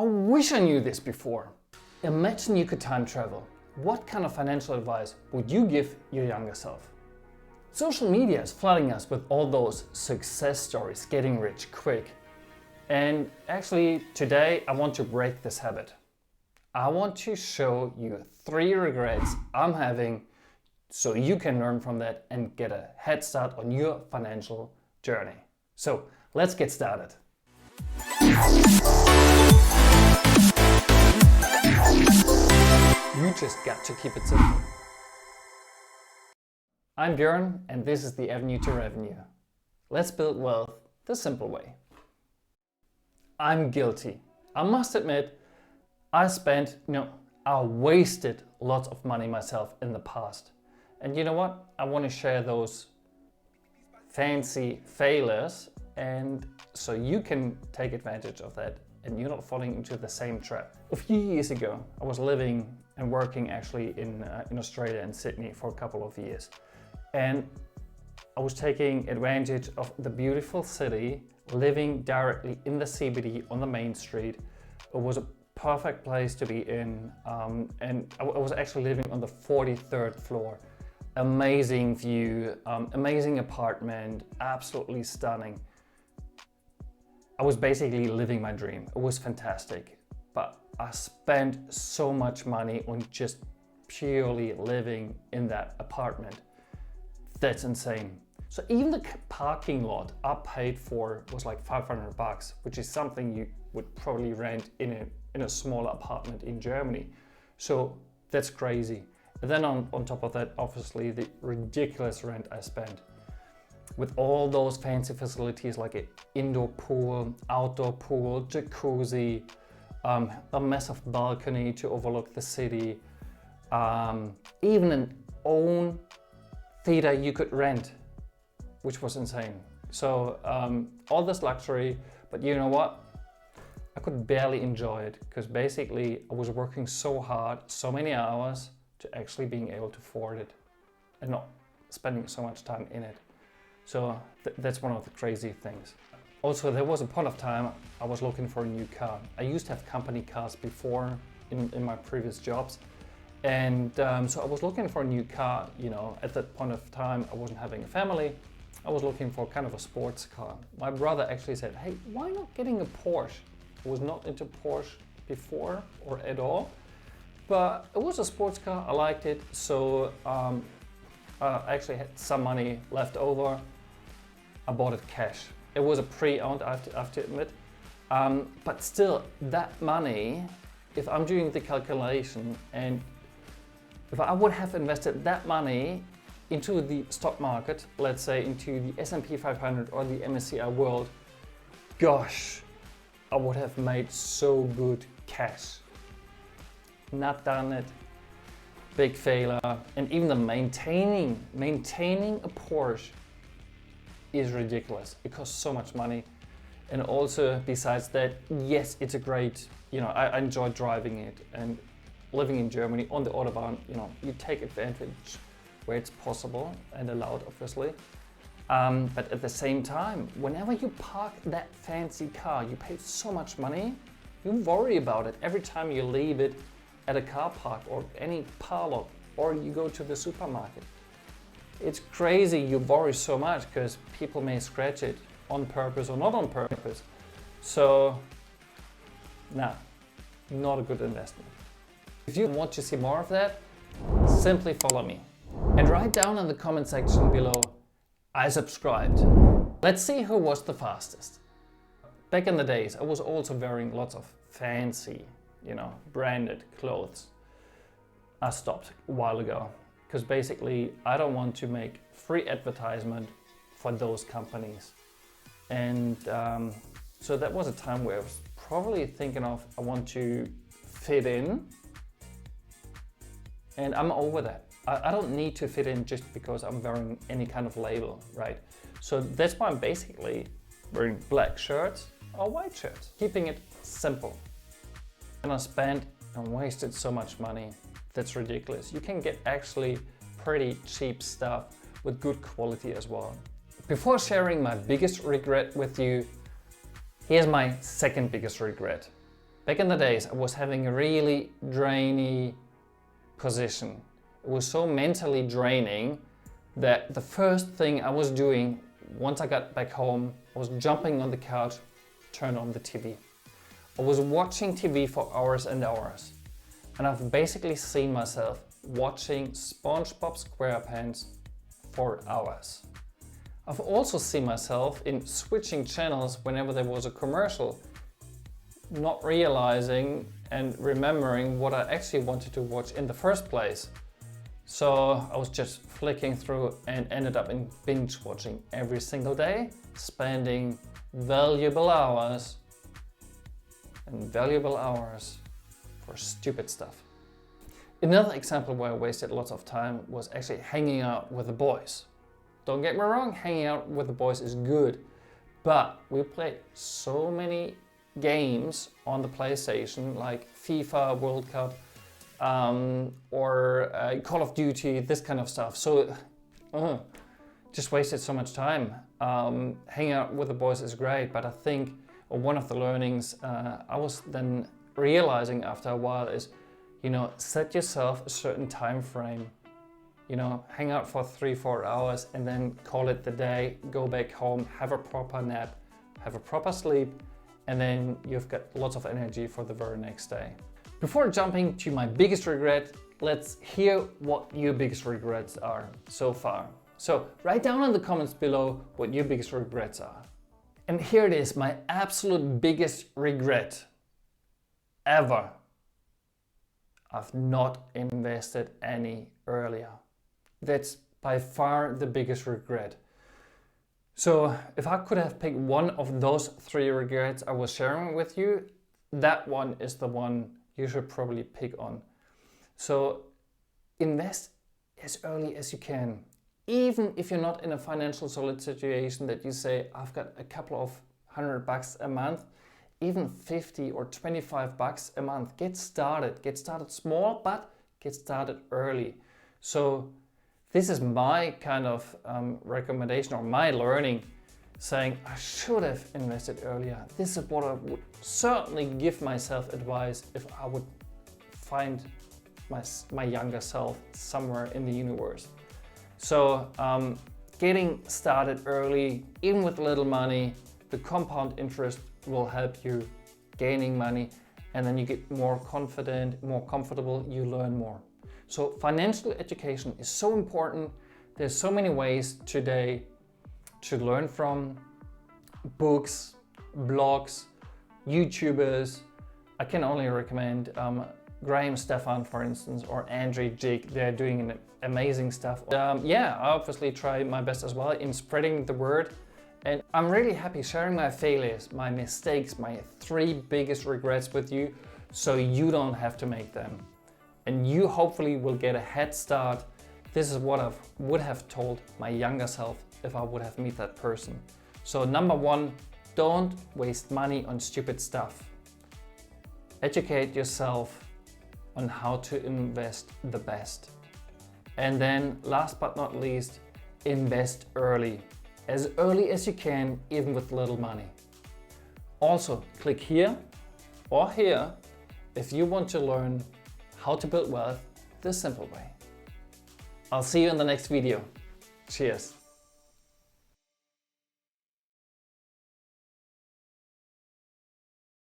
wish I knew this before. Imagine you could time travel. What kind of financial advice would you give your younger self? Social media is flooding us with all those success stories, getting rich quick. And actually today I want to break this habit. I want to show you 3 regrets I'm having so you can learn from that and get a head start on your financial journey. So let's get started. You just got to keep it simple. I'm Björn and this is the Avenue to Revenue. Let's build wealth the simple way. I'm guilty. I must admit, I wasted lots of money myself in the past. And you know what? I want to share those fancy failures and so you can take advantage of that and you're not falling into the same trap. A few years ago, I was living and working actually in Australia and Sydney for a couple of years. And I was taking advantage of the beautiful city, living directly in the CBD on the main street. It was a perfect place to be in. And I was actually living on the 43rd floor. Amazing view, amazing apartment, absolutely stunning. I was basically living my dream. It was fantastic, but I spent so much money on just purely living in that apartment. That's insane. So even the parking lot I paid for was like $500, which is something you would probably rent in a smaller apartment in Germany. So that's crazy. And then on top of that, obviously the ridiculous rent I spent. With all those fancy facilities like an indoor pool, outdoor pool, jacuzzi, a massive balcony to overlook the city, even an own theater you could rent, which was insane. So all this luxury, but you know what? I could barely enjoy it because basically I was working so hard, so many hours to actually being able to afford it and not spending so much time in it. So that's one of the crazy things. Also, there was a point of time I was looking for a new car. I used to have company cars before in my previous jobs. And so I was looking for a new car, you know, at that point of time I wasn't having a family. I was looking for kind of a sports car. My brother actually said, hey, why not getting a Porsche? I was not into Porsche before or at all, but it was a sports car, I liked it. So I actually had some money left over. I bought it cash. It was a pre-owned, I have to admit. But still, that money, if I'm doing the calculation and if I would have invested that money into the stock market, let's say into the S&P 500 or the MSCI World, gosh, I would have made so good cash. Not done it. Big failure. And even the maintaining a Porsche is ridiculous. It costs so much money. And also besides that, yes, it's a great, you know, I enjoy driving it and living in Germany on the Autobahn, you know, you take advantage where it's possible and allowed, obviously. But at the same time, whenever you park that fancy car, you pay so much money, you worry about it every time you leave it at a car park or any parlor or you go to the supermarket. It's crazy, you worry so much because people may scratch it on purpose or not on purpose. So, nah, not a good investment. If you want to see more of that, simply follow me. And write down in the comment section below, I subscribed. Let's see who was the fastest. Back in the days, I was also wearing lots of fancy, you know, branded clothes. I stopped a while ago because basically I don't want to make free advertisement for those companies. And so that was a time where I was probably thinking of, I want to fit in, and I'm over that. I don't need to fit in just because I'm wearing any kind of label, right? So that's why I'm basically wearing black shirts or white shirts, keeping it simple. And I spent and wasted so much money. That's ridiculous. You can get actually pretty cheap stuff with good quality as well. Before sharing my biggest regret with you, here's my second biggest regret. Back in the days, I was having a really drainy position. It was so mentally draining that the first thing I was doing once I got back home, I was jumping on the couch, turn on the TV. I was watching TV for hours and hours. And I've basically seen myself watching SpongeBob SquarePants for hours. I've also seen myself in switching channels whenever there was a commercial, not realizing and remembering what I actually wanted to watch in the first place. So I was just flicking through and ended up in binge watching every single day, spending valuable hours for stupid stuff. Another example where I wasted lots of time was actually hanging out with the boys. Don't get me wrong, hanging out with the boys is good, but we played so many games on the PlayStation like FIFA, World Cup, or Call of Duty, this kind of stuff. So just wasted so much time. Hanging out with the boys is great, but I think one of the learnings I was then realizing after a while is, set yourself a certain time frame. Hang out for 3-4 hours and then call it the day, go back home, have a proper nap, have a proper sleep, and then you've got lots of energy for the very next day. Before jumping to my biggest regret, let's hear what your biggest regrets are so far. So write down in the comments below what your biggest regrets are. And here it is, my absolute biggest regret ever. I've not invested any earlier. That's by far the biggest regret. So if I could have picked one of those 3 regrets I was sharing with you, that one is the one you should probably pick on. So invest as early as you can. Even if you're not in a financial solid situation that you say, I've got a couple of $100 a month, even 50 or 25 bucks a month, get started. Get started small, but get started early. So this is my kind of recommendation or my learning, saying I should have invested earlier. This is what I would certainly give myself advice if I would find my younger self somewhere in the universe. So getting started early, even with little money, the compound interest will help you gaining money, and then you get more confident, more comfortable, you learn more. So financial education is so important. There's so many ways today to learn from: books, blogs, YouTubers. I can only recommend Graham Stefan, for instance, or Ahjay Jig. They're doing amazing stuff. Yeah, I obviously try my best as well in spreading the word. And I'm really happy sharing my failures, my mistakes, my 3 biggest regrets with you, so you don't have to make them. And you hopefully will get a head start. This is what I would have told my younger self if I would have met that person. So number 1, don't waste money on stupid stuff. Educate yourself on how to invest the best. And then last but not least, invest early. As early as you can, even with little money. Also, click here or here if you want to learn how to build wealth the simple way. I'll see you in the next video. Cheers.